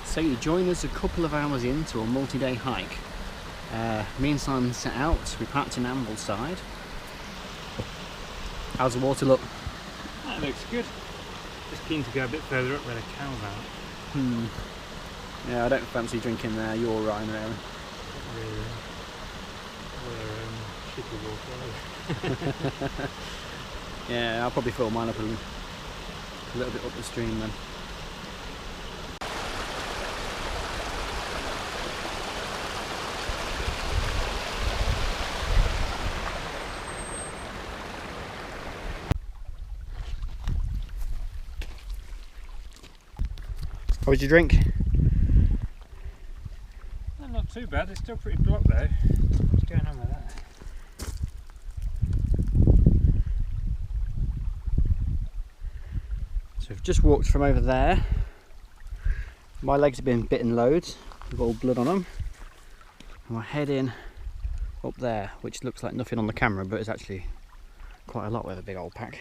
So you join us a couple of hours into a multi-day hike. Me and Simon set out, we parked in Ambleside. How's the water look? That looks good. Just keen to go a bit further up where the cows are. Yeah, I don't fancy drinking there, you're right, really. Really. Shitty water. Yeah, I'll probably fill mine up a little bit up the stream then. How was your drink? Not too bad, it's still pretty blocked though. What's going on with that? So we've just walked from over there. My legs have been bitten loads, we've got all blood on them. And we're heading up there, which looks like nothing on the camera, but it's actually quite a lot with a big old pack.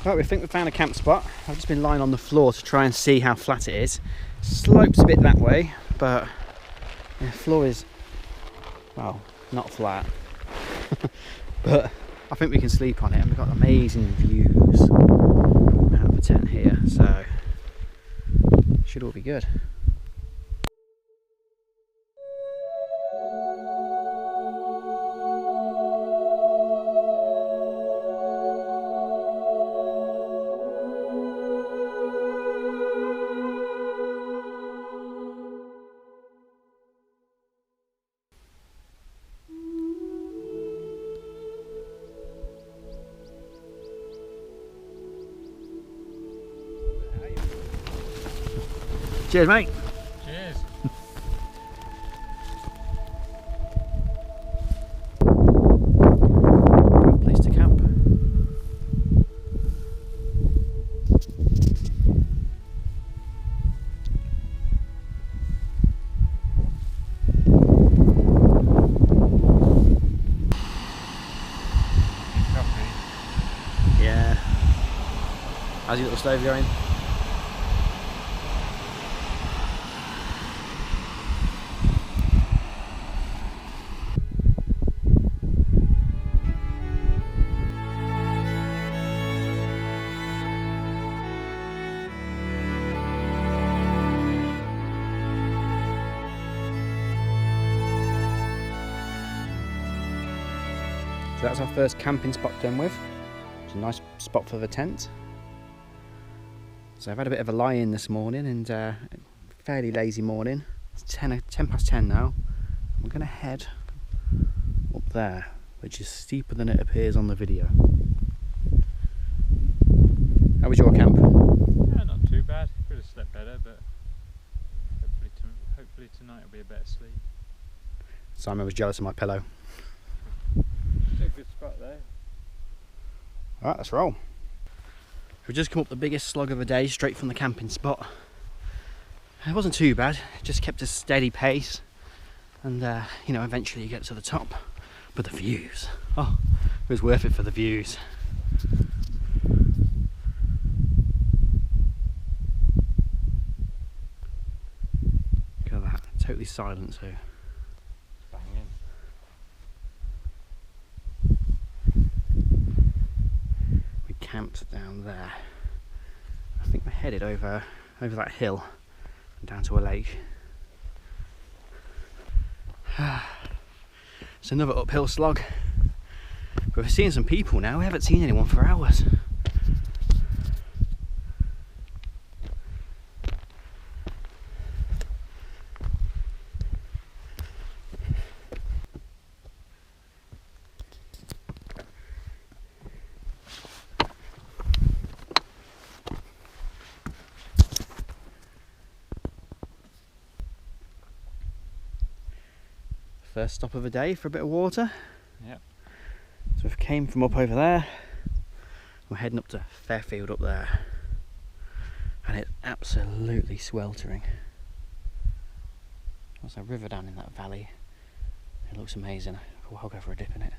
Right, we think we found a camp spot. I've just been lying on the floor to try and see how flat it is. Slopes a bit that way, but the floor is, well, not flat. But I think we can sleep on it, and we've got amazing views out of the tent here, so should all be good. Cheers, mate. Cheers. Good place to camp. Coffee. Yeah. How's your little stove going? So that's our first camping spot done with. It's a nice spot for the tent. So I've had a bit of a lie-in this morning, and fairly lazy morning. It's 10 past 10 now. We're going to head up there, which is steeper than it appears on the video. How was your camp? Yeah, not too bad. Could have slept better, but hopefully tonight will be a better sleep. Simon was jealous of my pillow. It's a good spot though. Alright, let's roll. We've just come up the biggest slog of the day straight from the camping spot. It wasn't too bad, it just kept a steady pace, and you know, eventually you get to the top. But the views, oh, it was worth it for the views. Look at that, totally silent too. Banging. We camped down there. I think we're headed over that hill and down to a lake. It's another uphill slog. But we're seeing some people now. We haven't seen anyone for hours. First stop of the day for a bit of water. Yep. So we've came from up over there. We're heading up to Fairfield up there. And it's absolutely sweltering. There's a river down in that valley. It looks amazing. I'll go for a dip in it.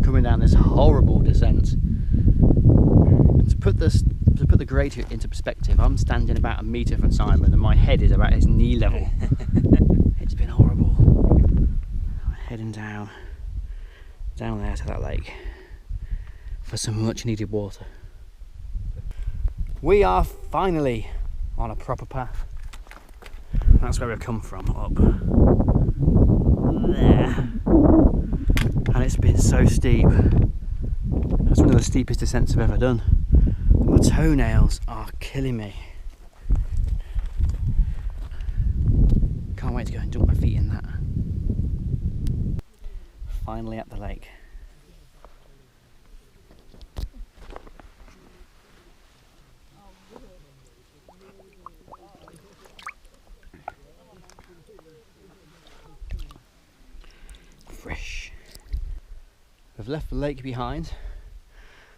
Coming down this horrible descent. To put the grade into perspective, I'm standing about a metre from Simon and my head is about his knee level. It's been horrible. I'm heading down there to that lake for some much needed water. We are finally on a proper path. That's where we've come from, up there. And it's been so steep. That's one of the steepest descents I've ever done. My toenails are killing me. Can't wait to go and dunk my feet in that. Finally at the lake. Fresh. We've left the lake behind.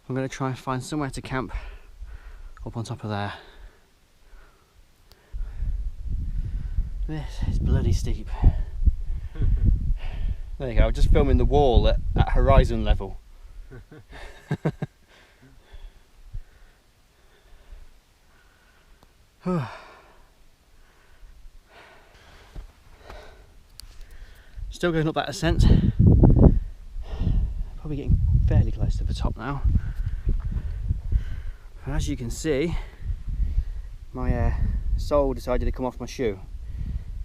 I'm going to try and find somewhere to camp up on top of there. This is bloody steep. There you go, I'm just filming the wall at horizon level. Still going up that ascent. Probably getting fairly close to the top now. And as you can see, my sole decided to come off my shoe.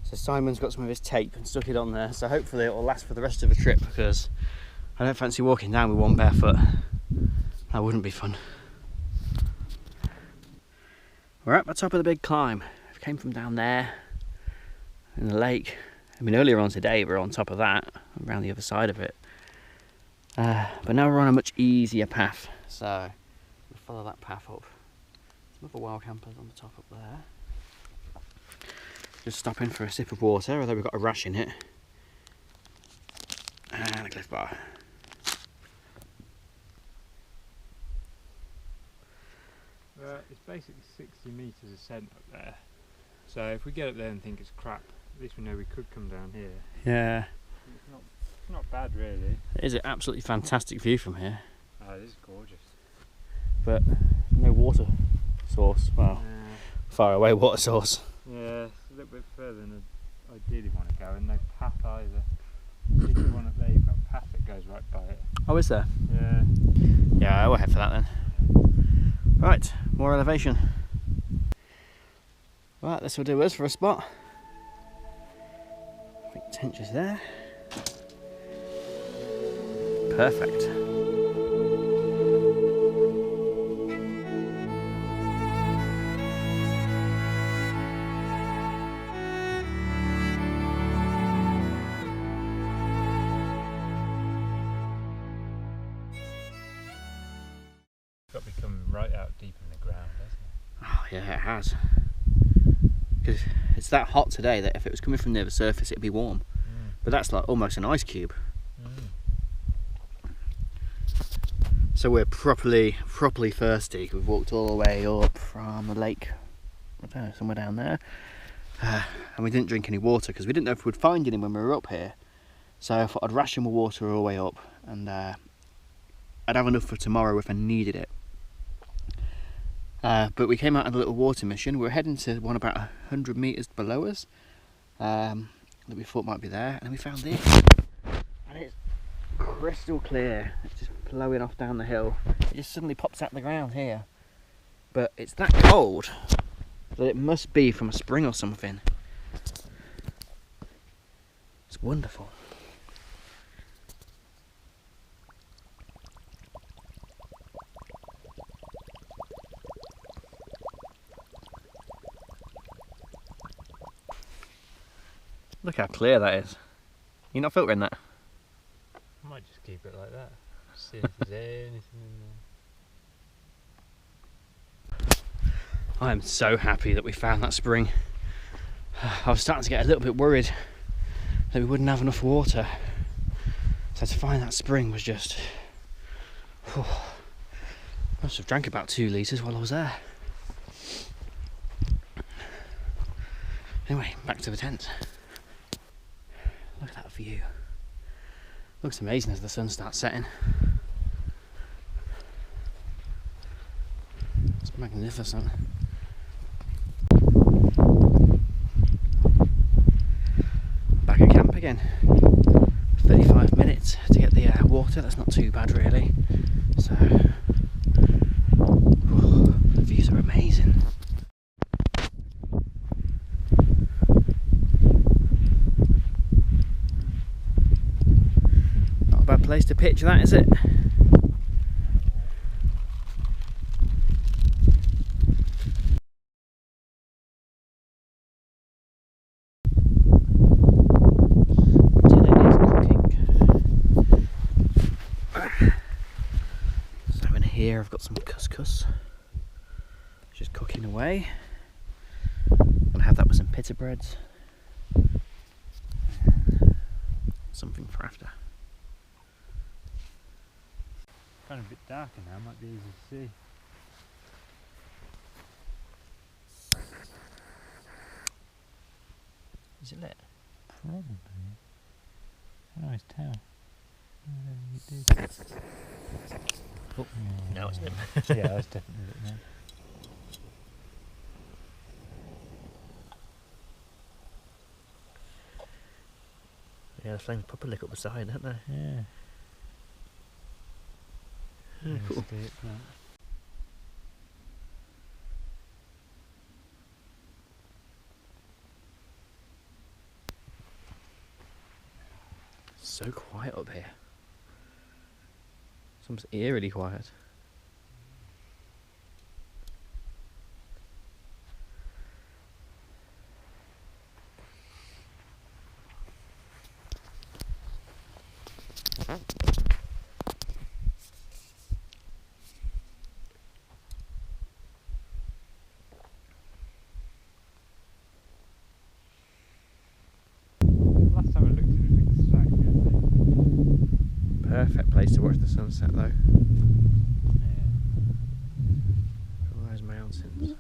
So Simon's got some of his tape and stuck it on there, so hopefully it will last for the rest of the trip, because I don't fancy walking down with one bare foot. That wouldn't be fun. We're at the top of the big climb. We came from down there in the lake. I mean, earlier on today we were on top of that, around the other side of it. But now we're on a much easier path, so we'll follow that path up. Some other wild campers on the top up there. Just stopping for a sip of water, although we've got a rash in it. And a Cliff Bar. It's basically 60 metres ascent up there. So if we get up there and think it's crap, at least we know we could come down here. Yeah. It's not bad really. It is an absolutely fantastic view from here. Oh, it is gorgeous. But no water source. Well, far away water source. Yeah, it's a little bit further than I ideally want to go, and no path either. If you want up there, you've got a path that goes right by it. Oh, is there? Yeah. Yeah, I will head for that then. Right, more elevation. Right, this will do us for a spot. I think Tench is there. Perfect. Got to be coming right out deep in the ground, hasn't it? Oh yeah, it has. Because it's that hot today that if it was coming from near the surface it'd be warm. But that's like almost an ice cube. So we're properly thirsty. We've walked all the way up from the lake, I don't know, somewhere down there. And we didn't drink any water because we didn't know if we'd find any when we were up here. So I thought I'd ration my water all the way up, and I'd have enough for tomorrow if I needed it. But we came out on a little water mission. We were heading to one about 100 metres below us that we thought might be there, and we found this. And it's crystal clear. It's just flowing off down the hill. It just suddenly pops out the ground here. But it's that cold that it must be from a spring or something. It's wonderful. Look how clear that is. You're not filtering that? I might just keep it like that. See if there's anything in there. I am so happy that we found that spring. I was starting to get a little bit worried that we wouldn't have enough water. So to find that spring was just... I must have drank about 2 litres while I was there. Anyway, back to the tent. Look at that view. Looks amazing as the sun starts setting. It's magnificent. Back at camp again. 35 minutes to get the water, that's not too bad really. So, the views are amazing. Not a bad place to pitch that, is it? Here I've got some couscous, just cooking away. I'm gonna have that with some pita breads. And something for after. Kind of a bit darker now, might be easy to see. Is it lit? Probably. I can always tell. Whatever you do. Oh, yeah, now it's lit. Yeah, that's definitely lit now. Yeah, the flames proper lick up the side, don't they? Yeah. Yeah, cool. So quiet up here. It's almost eerily quiet. Last time I looked, it was exactly the same. Perfect place to watch the sunset though. Yeah. All those mountains.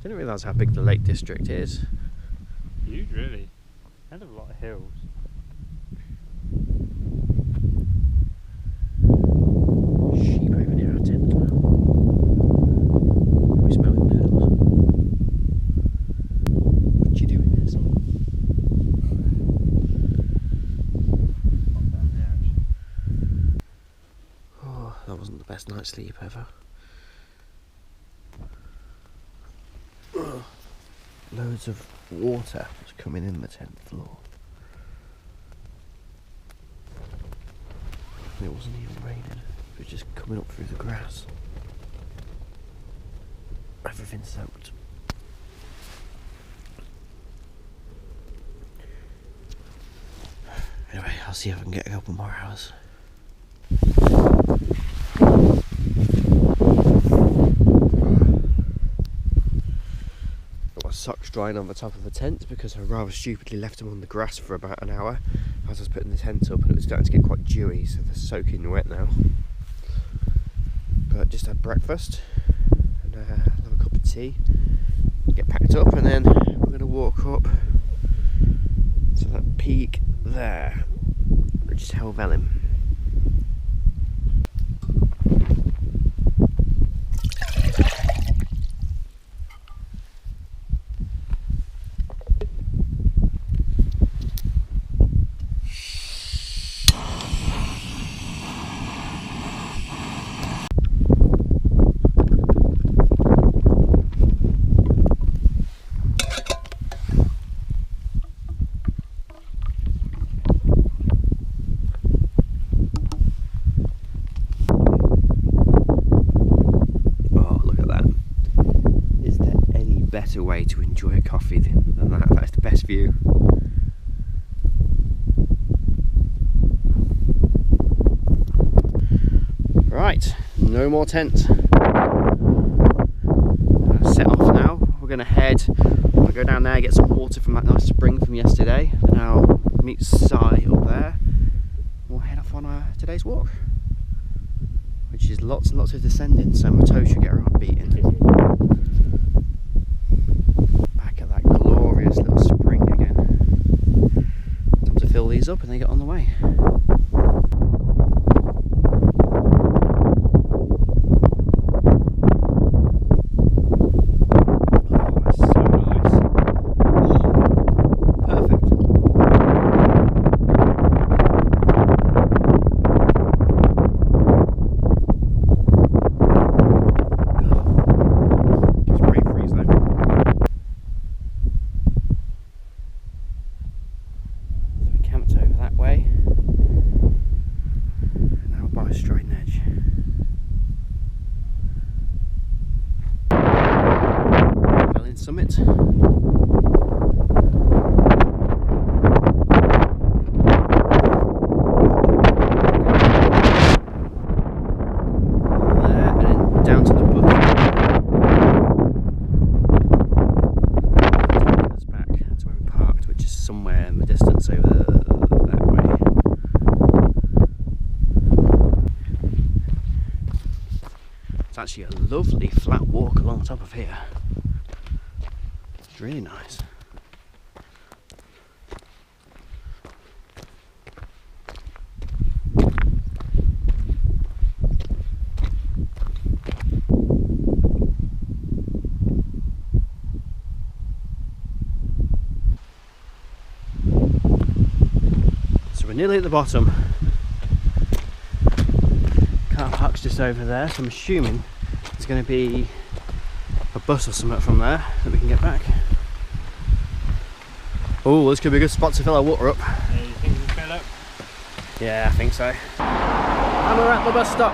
Didn't realise how big the Lake District is. Huge, really. And a lot of hills. Sheep over near our tent as well. We smell noodles. What you doing there, son? Not down there, actually. Oh, that wasn't the best night's sleep ever. Loads of water was coming in the tent floor. It wasn't even raining, it was just coming up through the grass. Everything soaked. Anyway, I'll see if I can get a couple more hours. Got my socks drying on the top of the tent because I rather stupidly left them on the grass for about an hour as I was putting the tent up, and it was starting to get quite dewy, so they're soaking wet now. But just had breakfast and have a cup of tea, get packed up, and then we're going to walk up to that peak there, which is Helvellyn. better way to enjoy a coffee than that. That is the best view. Right, no more tent. Set off now. We're going to head. I'll go down there, get some water from that nice spring from yesterday, and I'll meet Si up there. We'll head off on today's walk, which is lots and lots of descending, so my toes should get a heart beating. Back at that glorious little spring again. Time to fill these up and then get on the way. Summit. There, and then down to the bush. Take us back to where we parked, which is somewhere in the distance over that way. It's actually a lovely flat walk along the top of here. It's really nice. So we're nearly at the bottom. Car park's just over there, so I'm assuming there's going to be a bus or something from there that we can get back. Oh, this could be a good spot to fill our water up. Yeah, you think we fill up? Yeah, I think so. And we're at the bus stop.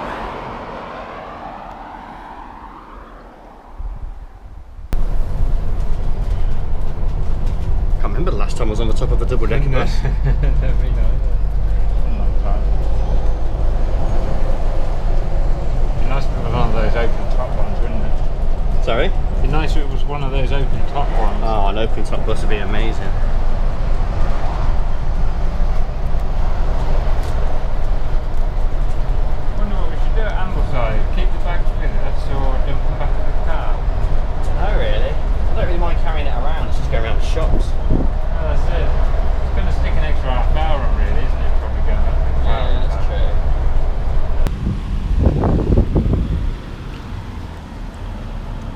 Can't remember the last time I was on the top of a double-decker bus. Be nice if it was one of those open top ones, wouldn't it? Sorry? It'd be nice if it was one of those open top ones. Oh, an open top bus would be amazing. I wonder what we should do at Ambleside. Keep the bags with us or dump them back in the car? Oh, really? I don't really mind carrying it around, it's just going around the shops. Oh, that's it. It's going to stick an extra half hour on, really, isn't it? Probably going back to the car. Yeah, that's true.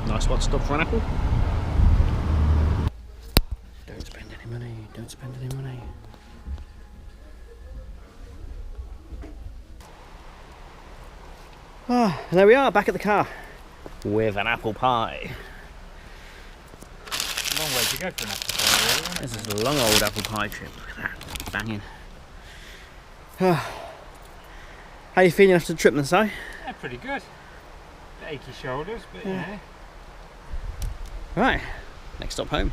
Nice spot to stop for an apple. Don't spend any money, don't spend any money. Ah, and there we are, back at the car with an apple pie. Long way to go for an apple pie, really, isn't it? This is a long old apple pie trip. Look at that, banging. How you feeling after the trip then, Si? Yeah, pretty good. Achy shoulders, but Yeah. you know. Right, next stop home.